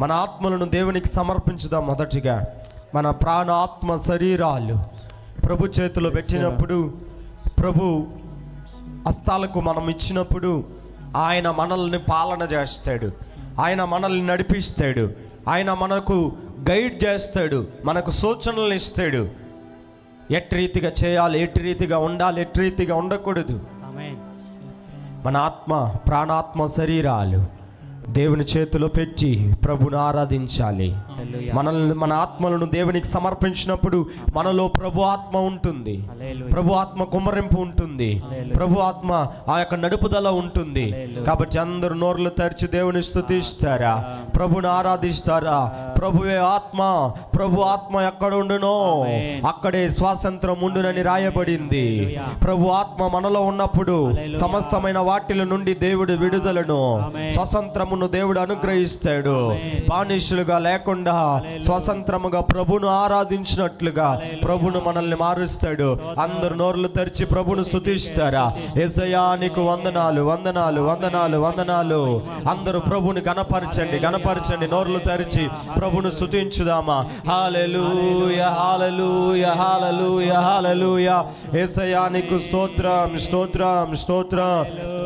మన ఆత్మలను దేవునికి సమర్పించుదాం. మొదటిగా మన ప్రాణ, ఆత్మ, శరీరాలు ప్రభు చేతిలో పెట్టినప్పుడు, ప్రభు హస్తాలకు మనం ఇచ్చినప్పుడు ఆయన మనల్ని పాలన చేస్తాడు, ఆయన మనల్ని నడిపిస్తాడు, ఆయన మనకు గైడ్ చేస్తాడు, మనకు సూచనలు ఇస్తాడు. ఎట్టి రీతిగా చేయాలి, ఎట్టి రీతిగా ఉండాలి, ఎట్టి రీతిగా ఉండకూడదు. మన ఆత్మ, ప్రాణాత్మ, శరీరాలు దేవుని చేతిలో పెట్టి ప్రభుని ఆరాధించాలి. మన ఆత్మలను దేవునికి సమర్పించినప్పుడు మనలో ప్రభు ఆత్మ ఉంటుంది, ప్రభు ఆత్మ కుమ్మరింపు ఉంటుంది, ప్రభు ఆత్మ ఆ యొక్క నడుపుదల ఉంటుంది. కాబట్టి అందరూ నోర్లు తెరిచి దేవుని స్తుతిస్తారా, ప్రభుని ఆరాధిస్తారా. ప్రభువే ఆత్మ, ప్రభు ఆత్మ ఎక్కడ ఉండునో అక్కడే స్వాతంత్రం ఉండునని రాయబడింది. ప్రభు ఆత్మ మనలో ఉన్నప్పుడు సమస్తమైన వాటిల నుండి దేవుడు విడుదలను, స్వతంత్రమును దేవుడు అనుగ్రహిస్తాడు. బానిసలుగా లేకుండా స్వతంత్రముగా ప్రభును ఆరాధించినట్లుగా ప్రభును మనల్ని మారుస్తాడు. అందరు నోర్లు తెరిచి ప్రభును స్తుతిస్తారా. యేసయ్యా నీకు వందనాలు, వందనాలు, వందనాలు, వందనాలు. అందరూ ప్రభుని గణపరచండి, గణపరచండి. నోర్లు తెరిచి ప్రభును స్తుతించుదామా. హల్లెలూయా, హల్లెలూయా, హల్లెలూయా, హల్లెలూయా. యేసయ్యా నీకు స్తోత్రం, స్తోత్రం, స్తోత్రం.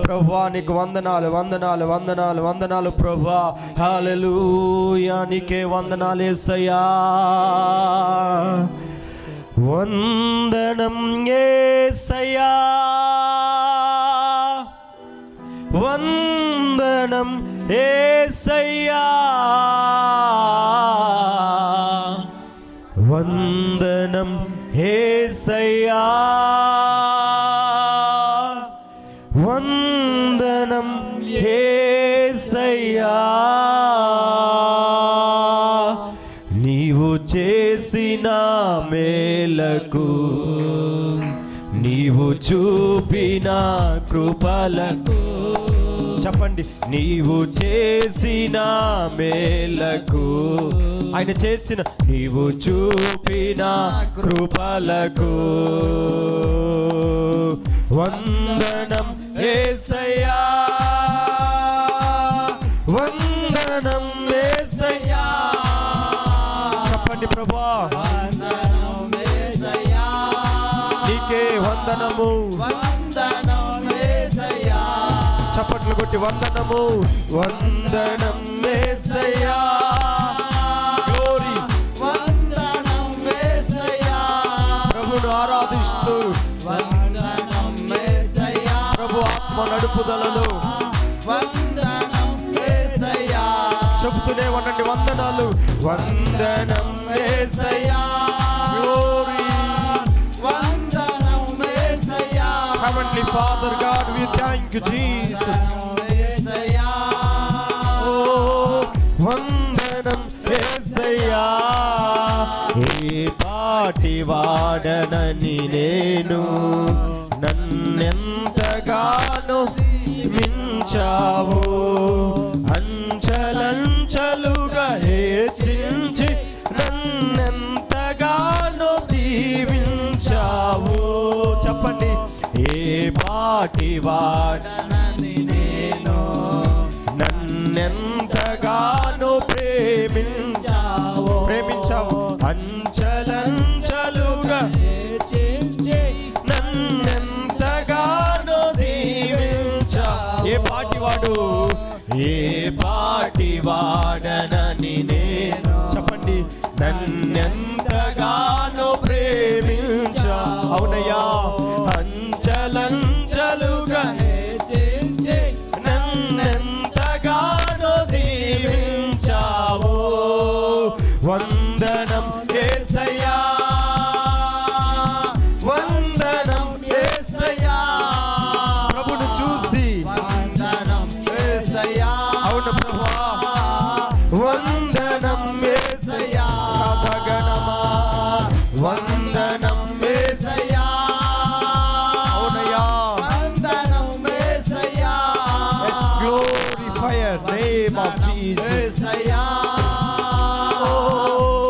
ప్రభువా నీకు వందనాలు, వందనాలు, వందనాలు, వందనాలు ప్రభువా. హల్లెలూయా నీకే వందనాలు యేసయ్యా. వందనం యేసయ్యా, వందనం యేసయ్యా, వందనం యేసయ్యా, వందనం యేసయ్యా. నీవు చేసిన మేలకు, నీవు చూపిన కృపలకు, చెప్పండి. నీవు చేసిన మేలకు, ఆయన చేసిన, నీవు చూపిన కృపలకు వందనం యేసయ్యా, వందనం యేసయ్యా. చెప్పండి ప్రభువా నీకే వందనము, చప్పట్లు కొట్టి వందనము, వందనం యేసయ్యా. గ్లోరీ, ప్రభును ఆరాధిస్తూ ప్రభు ఆత్మ నడుపుదలలో చెబుతూనే ఉండండి. వందనాలు, వందనం యేసయ్యా. Glory, Heavenly Father God, we thank you Jesus. Oh, వందనం యేసయ్యా. ఏ పాటి వాడనని నేను, నన్నెంతగానో మించావు, అంచలంచలుగా హెచ్చించి నన్నెంతగానో దీవించావు. చెప్పండి. ఏ పాటి వాడనని నేను, నన్నెంతగానో ప్రేమించావు, అంచలంచలుగా నన్నెంతగానో దీవించా. ఏ పాటివాడు, ఏ పాటి వాడనని నేను, చెప్పండి. నన్నెంతగానో ప్రేమించా. అవునయ్యా, అంచలంచలుగా నన్నెంతగానో దీవించావు. వందనం యేసయ్యా, వందనం యేసయ్యా. ప్రభును చూసి వందనం యేసయ్యా. అవును ప్రభువా, వందనం యేసయ్యా. గణమా వందనం యేసయ్యా. అవునయ్యా, వందనం యేసయ్యా. Let's glorify the name of Jesus.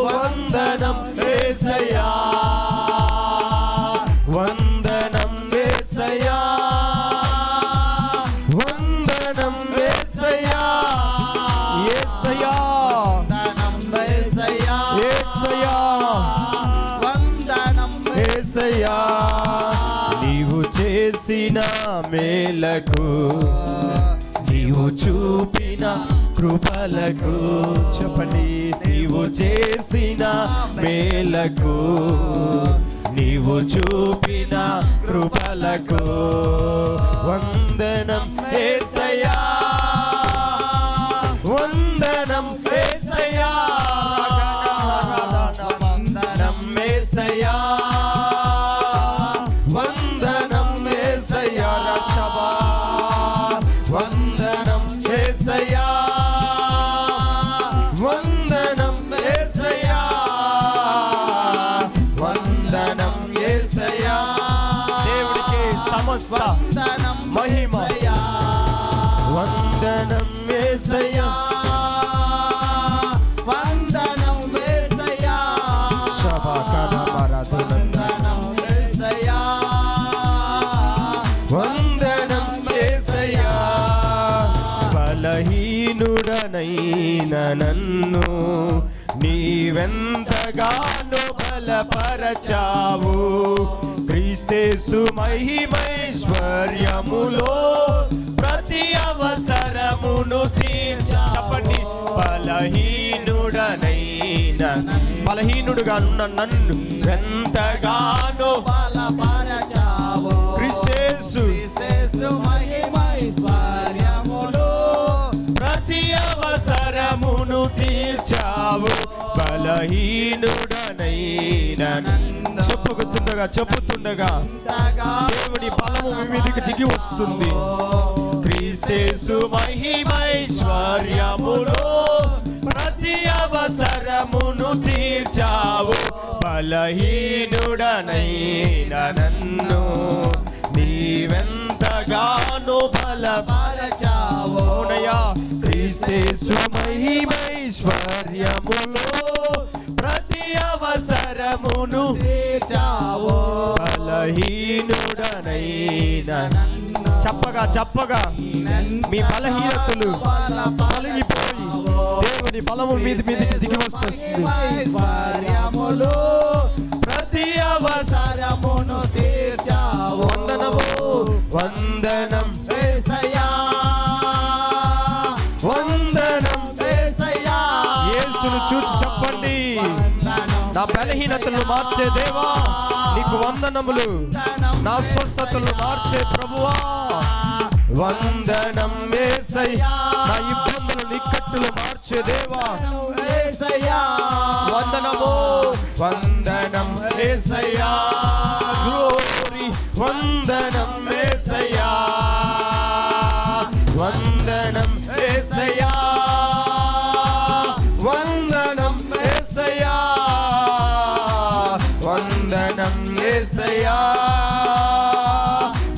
వందనం యేసయ్యా, వందనం యేసయ్యా, వందనం యేసయ్యా. యేసయ్యా చేసిన మేలకు, నీవు చూపిన కృపలకు, చెప్పండి, నీవు చేసిన మేలకు, నీవు చూపిన కృపలకు వందనం యేసయ్యా, వందనం యేసయ్యా, వందనం యేసయ్యా, వందనం యేసయ్యా, రక్షభా వందనం యేసయ్యా, వందనం యేసయ్యా, వందనం యేసయ్యా. దేవుడికి సమస్త మహిమ. వందనం యేసయ్యా, వందనం యేసయ్యా, వందనం యేసయ్యా, వందనం యేసయ్యా. బలహీనుడనైన నన్ను నీవెంతగానో బలపరచావు, క్రీస్తేసు మహిమైశ్వర్యములో ప్రతి అవసరమును తీర్చా. చెప్పండి, బలహీనుడుగా ఉన్న నన్ను ఎంతగానో బలపరచావు, క్రీస్తేసు మహిమైశ్వర్యములో ప్రతి అవసరమును తీర్చావు. బలహీనుడనైన చెప్పుతుండగా దేవుని బలము మీ మీదకి దిగి వస్తుంది. క్రీస్తేసు మహిమైశ్వర్యములో ప్రతి అవసరమును తీర్చావు. బలహీనుడనైన నన్ను నీవెంతగానో బలపరచావు. క్రీస్తేసు మహిమైశ్వర్యములో ప్రతి అవసరమును తీర్చావు. బలహీనుడనైన చెప్పగా మీ బలహీనతలు తొలగిపోయి దేవుని బలము మీదకి దిగి వస్తుంది. ప్రతి అవసరమును తీర్చావు. వందనము, వందనం యేసయ్యా, వందనం యేసయ్యా. యేసును చూచి చెప్పండి, నా బలహీనతలను మార్చే దేవా నీకు వందనములు, నా స్వస్థతలను మార్చే ప్రభువా వందనం యేసయ్యా, నా ఇబ్బందులను ఇక్కట్టులు మార్చే దేవా వందనము, వందనం యేసయ్యా, గ్లోరీ, వందనం యేసయ్యా, వందనం యేసయ్యా, వందనం యేసయ్యా, వందనం యేసయ్యా,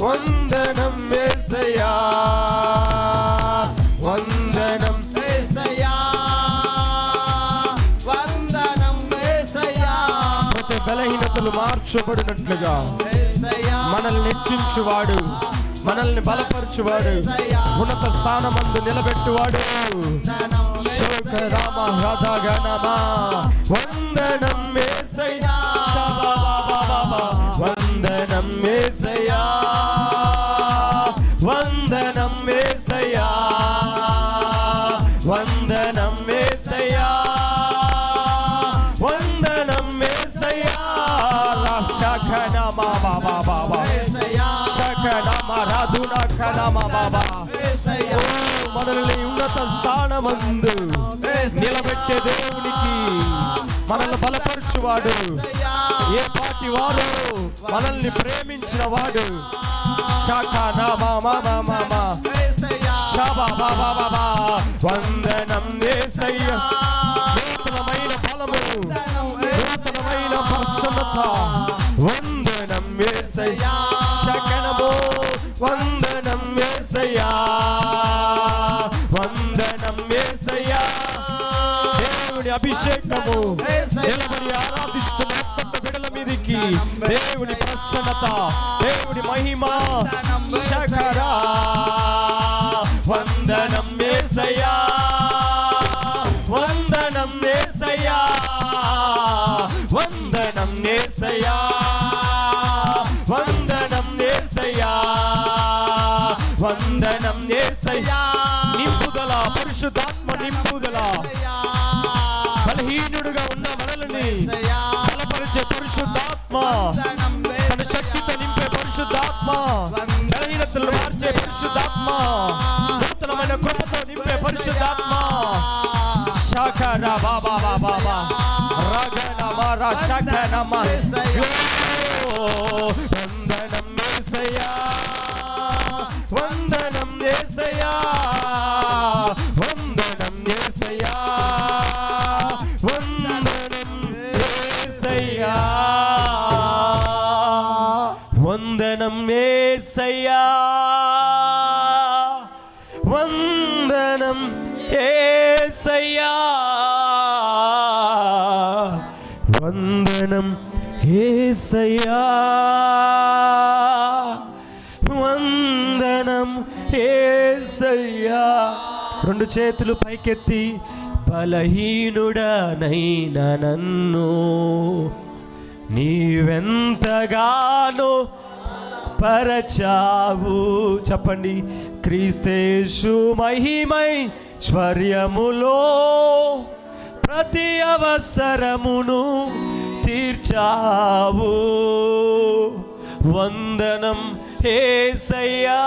వందనం యేసయ్యా, వందనం యేసయ్యా, వందనం యేసయ్యా. ప్రతి బలహీనతలు మార్చబడినట్లుగా మనల్ని హెచ్చించువాడు, మనల్ని బలపరచువాడు, ఉన్నత స్థానమందు నిలబెట్టువాడు. రామ రాధా గణమా వందనం యేసయ్యా, వందనం యేసయ్యా, వందనం యేసయ్యా, వందనం యేసయ్యా, వందనం యేసయ్యా. శఖనమా బాబా బాబా, శఖనమా రాధునా ఖనమా బాబా. మనల్ని ఉన్నత స్థానమందు నిలబెట్టే దేవునికి, మనల్ని బలపరచువాడు, ఏ పాటి వాడు మనల్ని ప్రేమించిన వాడు. వందనం యేసయ్యా, నూతనమైన ఫలము, నూతనమైన ప్రసన్నత. వందనం యేసయ్యా, శకనము, వందనం యేసయ్యా, వందనం యేసయ్యా. దేవుని అభిషేకము నిలబడి ఆరాధిస్తున్న బిడ్డల మీదికి దేవుని ప్రసన్నత, దేవుని మహిమ. శకరా వందనం యేసయ్యా, వందనం యేసయ్యా, వందనం యేసయ్యా, వందనం యేసయ్యా. బలహీనుడుగా ఉన్న మనల్ని బలపరిచే పరిశుద్ధాత్మ, తన శక్తితో నింపే పరిశుద్ధాత్మ, బలహీనతలు మార్చే పరిశుద్ధాత్మ, నూతనమైన కృపతో నింపే పరిశుద్ధాత్మ. శకర బాబా బాబా రగన మర శకన వందనం యేసయ్యా, వందనం యేసయ్యా, వందనం యేసయ్యా, వందనం యేసయ్యా, వందనం యేసయ్యా, వందనం యేసయ్యా, వందనం యేసయ్యా, వందనం యేసయ్యా. రెండు చేతులు పైకెత్తి, బలహీనుడనైన నన్ను నీవెంతగానో పరచావు. చెప్పండి. క్రీస్తేసు మహిమైశ్వర్యములో ప్రతి అవసరమును తీర్చావు. వందనం యేసయ్యా,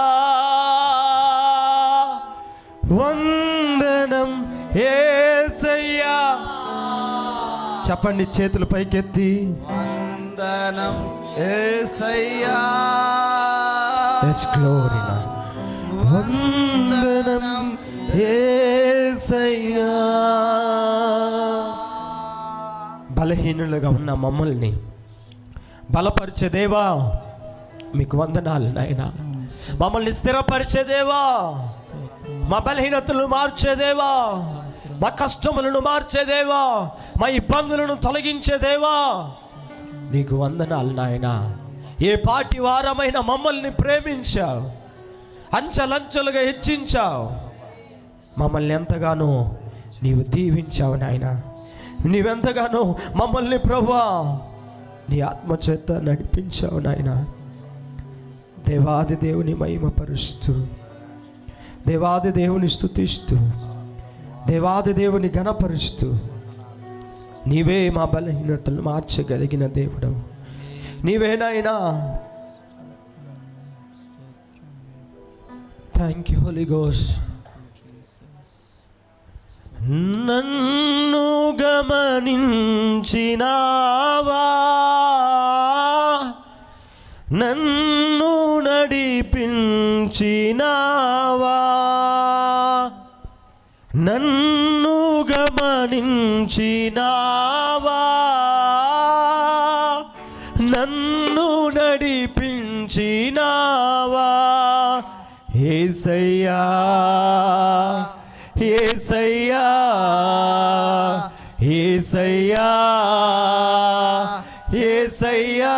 వందనం యేసయ్యా. చెప్పండి చేతులు పైకెత్తి, వందనం యేసయ్యా, వందనం యేసయ్యా. బలహీనులుగా ఉన్న మమ్మల్ని బలపరిచే దేవా మీకు వందనాలు నాయనా. మమ్మల్ని స్థిరపరిచే దేవా, మా బలహీనతలను మార్చే దేవా, మా కష్టములను మార్చే దేవా, మా ఇబ్బందులను తొలగించే దేవా నీకు వందనాలు నాయనా. ఏ పాటి వారమైన మమ్మల్ని ప్రేమించావు, అంచెలంచెలుగా హెచ్చించావు, మమ్మల్ని ఎంతగానో నీవు దీవించావు నాయనా. నీవెంతగానో మమ్మల్ని ప్రభువా నీ ఆత్మచేత నడిపించావు నాయనా. దేవాది దేవుని మహిమపరుస్తూ, దేవాది దేవుని స్తుతిస్తూ, దేవాది దేవుని ఘనపరుస్తూ, నీవే మా బలహీనతలు మార్చగలిగిన దేవుడు నీవేనాయనా. Thank you Holy Ghost. నన్ను గమనించినావా, నన్ను నడిపించినావా, నన్ను గమనించినావా, నన్ను నడిపించినావా. యేసయ్యా, యేసయ్యా, యేసయ్యా, యేసయ్యా.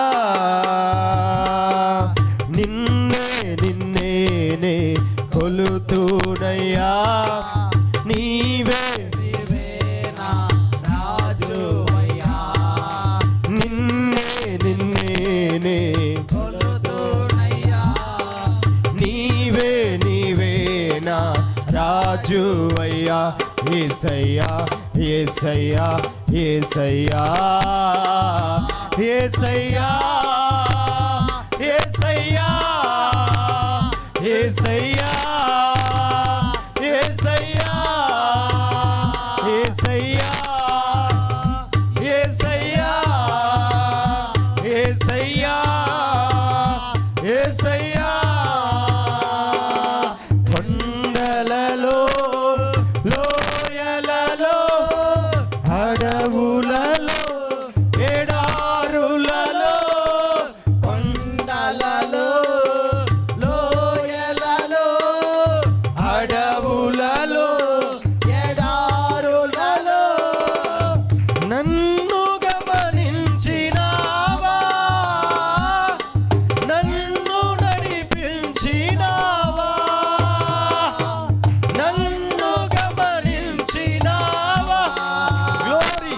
నిన్నే నిన్నేనే కొలుతునయ్యా, నీవే నా రాజువయ్యా, నిన్నే నిన్నేనే కొలుతునయ్యా, నీవే నీవే నా రాజువయ్యా. యేసయ్యా, యేసయ్యా, యేసయ్యా, యేసయ్యా, యేసయ్యా, యేసయ్యా, యేసయ్యా, యేసయ్యా, యేసయ్యా, యేసయ్యా, యేసయ్యా. కొండలలో, లోయలలో, అడవులలో, ఎడారులలో, కొండలలో, లోయలలో, అడవులలో, ఎడారులలో, నన్ను గమనించినావా, నన్ను నడిపించినావా, నన్ను గమనించినావా. గ్లోరీ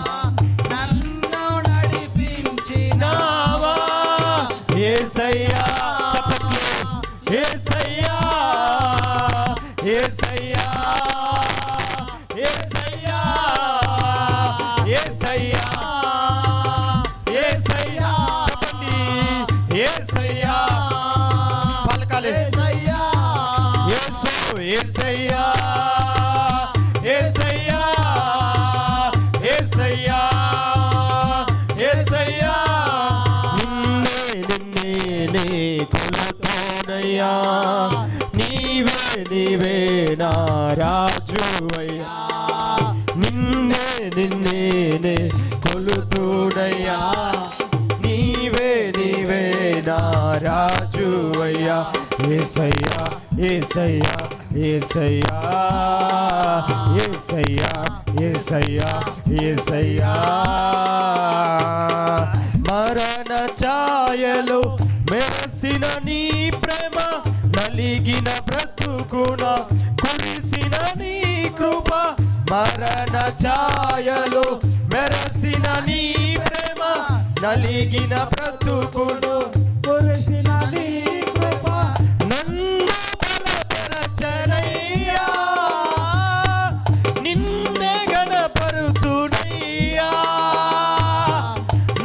రాజువయ్యా నిన్నే నిన్నే కొలుతుడయ్యా నీవే నీవే నా రాజువయ్యా యేసయ్యా యేసయ్యా యేసయ్యా యేసయ్యా యేసయ్యా యేసయ్యా మరణ ఛాయలు మెరసిన నీ ప్రేమ నలిగిన బ్రతుకున కురిసిన నీ కృప మరణ ఛాయలు మెరసిన నీ ప్రేమ నలిగిన బ్రతుకును కురిసిన నీ కృప నన్ను బలపరచనయ్యా నిన్నే గణపరుతునయ్యా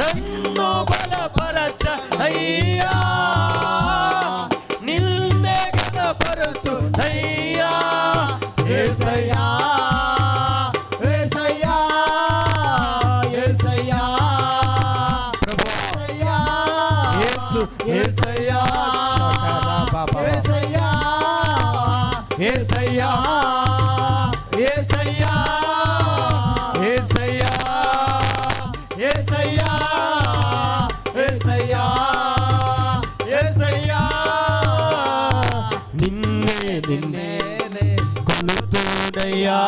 నన్ను బలపరచనయ్యా నిన్నే గణపరుతునయ్యా యేసయ్యా యేసయ్యా యేసయ్యా ప్రభు యేసు యేసయ్యా యేసయ్యా యేసయ్యా యేసయ్యా యేసయ్యా యేసయ్యా యేసయ్యా యేసయ్యా నిన్నే నిన్నే కొలుతుడయ్యా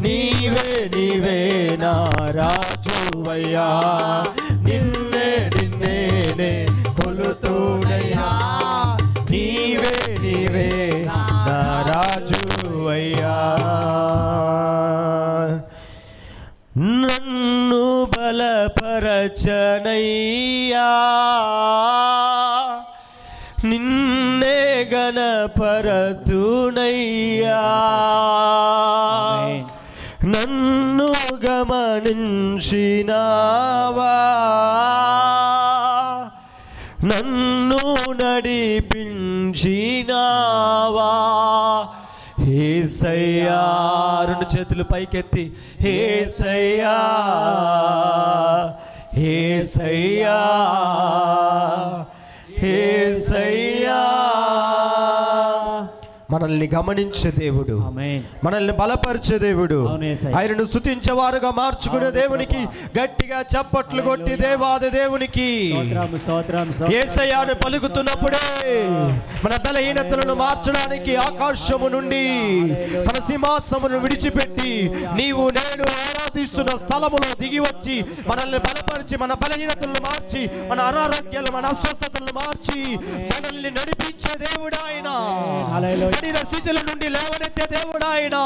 నీవే నీవే నా రాజువయ్యా నిన్నే నిన్నే కొలుతుడయ్యా నీవే నీవే నా రాజువయ్యా నన్ను బలపరచనయ్యా నిన్నే గణపరతునయ్యా నన్ను గమనించినావా నన్ను నడిపించినావా యేసయ్యా రెండు చేతులు పైకెత్తి యేసయ్యా యేసయ్యా యేసయ్యా మనల్ని గమనించే దేవుడు మనల్ని బలపరిచే దేవుడు ఆయనను స్తుతించేవారుగా మార్చుకునే దేవునికి గట్టిగా చప్పట్లు కొట్టి దేవాది దేవునికి యేసయ్యాను పలుకుతున్నప్పుడే మన బలహీనతలను మార్చడానికి ఆకాశము నుండి మన సింహాసమును విడిచిపెట్టి నీవు నేను ఆరాధిస్తున్న స్థలములో దిగి వచ్చి మనల్ని బలపరిచి మన బలహీనతలను మార్చి మన అనారోగ్యాలు మన అస్వస్థతలను మార్చి మనల్ని నడిపించే దేవుడు ఆయన స్థితిల నుండి లేవనెత్తే దేవుడు ఆయన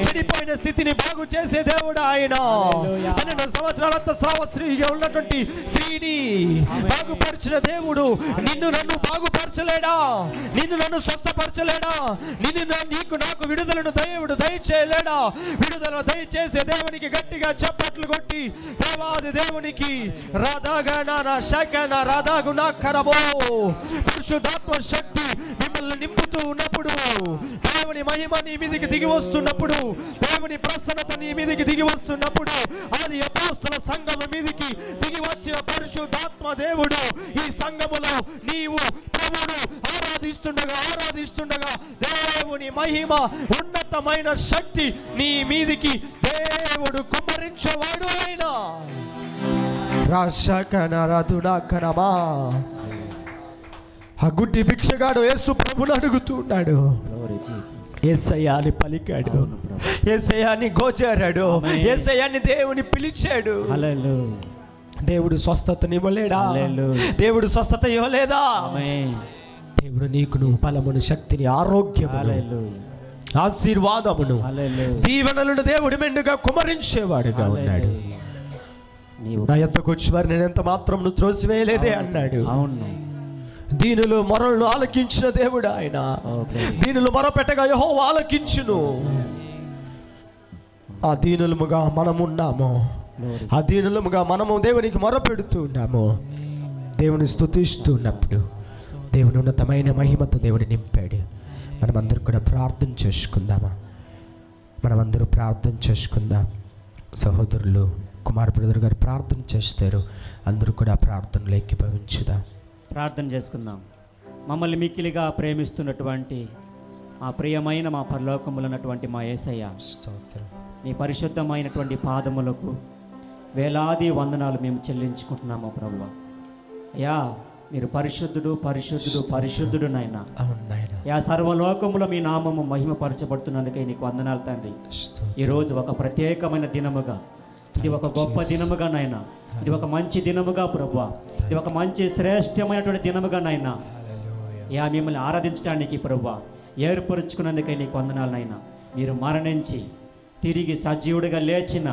చెడిపోయిన స్థితిని బాగు చేసే దేవుడు ఆయన 12 సంవత్సరాలంత స్రావశ్రీగా ఉన్నటువంటి స్త్రీని బాగుపరిచిన దేవుడు నిన్ను నన్ను బాగుపరచలేడా నిన్ను నన్ను స్వస్థపరచలేడా నీకు నాకు విడుదలను దేవుడు దయచేయలేడా విడుదల దయచేసే దేవునికి గట్టిగా చప్పట్లు కొట్టి దేవాది దేవునికి రాధాగణ శకన రాధాగుణ కరబో పరిశుద్ధాత్మ శక్తి మిమ్మల్ని నింపుతూ ఉన్నప్పుడు దేవుని మహిమ నీ మీదకి దిగి వస్తున్నప్పుడు దేవుని ప్రసన్నత నీ మీదకి దిగి వస్తున్నప్పుడు అది అపోస్తల సంఘం మీదకి దిగి వచ్చిన పరిశుద్ధాత్మ దేవుడు ఈ సంఘములో నీవు ప్రభువును ఆరాధిస్తుండగా దేవుని మహిమ ఉన్నతమైన శక్తి నీ మీదికి దేవుడు కుమ్మరించేవాడు ఆయన రాశకన రదునాకనమా ఆ గుడ్డి భిక్షగాడు యేసు ప్రభుని అడుగుతున్నాడు యేసయ్యాని పలికాడు యేసయ్యాని గోచారాడు యేసయ్యాని దేవుని పిలిచాడు దేవుడు స్వస్థతనివ్వలేడా దేవుడు స్వస్థత ఇవ్వలేదా దేవుడు నీకును బలమును శక్తిని ఆరోగ్యమును ఆశీర్వాదమును దీవెనలను దేవుడు మెండుగా కుమరించేవాడుగా ఉన్నాడు నా యొద్దకు వచ్చి వారు నేను ఎంత మాత్రం త్రోసివేయలేదే అన్నాడు దీనులు మొరలను ఆలకించిన దేవుడు ఆయన దీనులు మొరపెట్టగా యెహోవా ఆలకించును ఆ దీనులముగా మనమున్నాము ఆ దీనులముగా మనము దేవునికి మొరపెడుతూ ఉన్నాము దేవుని స్తుతిస్తూ ఉన్నప్పుడు దేవుని ఉన్నతమైన మహిమతో దేవుడు నింపాడు మనమందరూ కూడా ప్రార్థన చేసుకుందామా మనమందరూ ప్రార్థన చేసుకుందాం సహోదరులు కుమార్ బ్రదర్ గారు ప్రార్థన చేస్తారు అందరూ కూడా ప్రార్థనలు ఏకీభవించుదాం ప్రార్థన చేసుకుందాం. మమ్మల్ని మిక్కిలిగా ప్రేమిస్తున్నటువంటి ఆ ప్రియమైన మా పరలోకములో ఉన్నటువంటి మా యేసయ్య, స్తోత్రం. నీ పరిశుద్ధమైనటువంటి పాదములకు వేలాది వందనాలు మేము చెల్లించుకుంటున్నాము ప్రభువా. అయ్యా, మీరు పరిశుద్ధుడు పరిశుద్ధుడు పరిశుద్ధుడు నాయన. అవును నాయన. యా సర్వలోకములో మీ నామము మహిమపరచబడుతున్నందుకే నీకు వందనాలు తండ్రి. స్తోత్రం. ఈరోజు ఒక ప్రత్యేకమైన దినముగా, ఇది ఒక గొప్ప దినముగా నాయన, ఇది ఒక మంచి దినముగా ప్రభువా, ఇది ఒక మంచి శ్రేష్టమైనటువంటి దినముగా నాయన. హల్లెలూయా. యా మిమ్మల్ని ఆరాధించడానికి ప్రభువా ఏర్పరుచుకున్నందుకై నీకు వందనాలు నాయన. మీరు మరణించి తిరిగి సజీవుడిగా లేచిన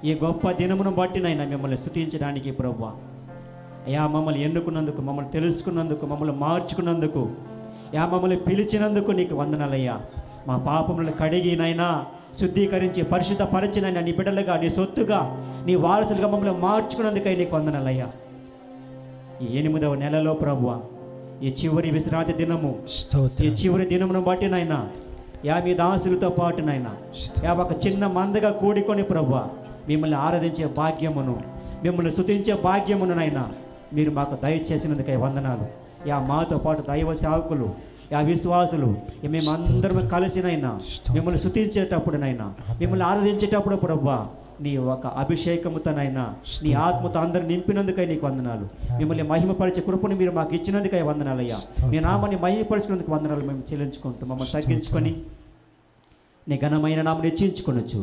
ఈ గొప్ప దినమును బట్టి నాయన మిమ్మల్ని స్తుతించడానికి ప్రభువా. యా మమ్మల్ని ఎన్నుకున్నందుకు, మమ్మల్ని తెలుసుకున్నందుకు, మమ్మల్ని మార్చుకున్నందుకు, యా మమ్మల్ని పిలిచినందుకు నీకు వందనాలయ్యా. మా పాపములను కడిగినైనా శుద్ధీకరించి పరిశుద్ధపరిచినైనా నీ బిడ్డలుగా, నీ సొత్తుగా, నీ వారసులుగా మమ్మల్ని మార్చుకున్నందుకై నీకు వందనాలయ్యా. ఈ 8వ నెలలో ప్రభువా, ఈ చివరి విశ్రాంతి దినము, ఈ స్తోత్రం. చివరి దినమును బట్టి నాయనా, యా మీ దాసులతో పాటు నాయనా, యా ఒక చిన్న మందగా కూడుకొని ప్రభువా మిమ్మల్ని ఆరాధించే భాగ్యమును, మిమ్మల్ని స్తుతించే భాగ్యమును నాయనా మీరు మాకు దయచేసినందుకై వందనాలు. యా మాతో పాటు దైవ సేవకులు, యా విశ్వాసులు, మేమందరం కలిసినైనా మిమ్మల్ని స్తుతించేటప్పుడు నైనా, మిమ్మల్ని ఆరాధించేటప్పుడు ప్రభువా నీ ఒక అభిషేకముతోనైనా, నీ ఆత్మతో అందరూ నింపినందుకై నీకు వందనాలు. మిమ్మల్ని మహిమపరిచే కృపను మీరు మాకు ఇచ్చినందుకై వందనాలయ్యా. మీ నామాన్ని మహిమపరిచినందుకు వందనాలు మేము చెల్లించుకుంటూ మమ్మల్ని తగ్గించుకొని నీ ఘనమైన నామని హెచ్చించుకొనొచ్చు.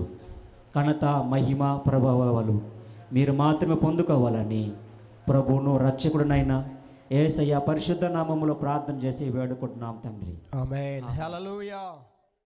ఘనత, మహిమ, ప్రభావాలు మీరు మాత్రమే పొందుకోవాలని ప్రభువును రక్షకుడునైనా యేసయ్య పరిశుద్ధ నామములో ప్రార్థన చేసి వేడుకుంటున్నాం తండ్రి. ఆమేన్. హల్లెలూయా.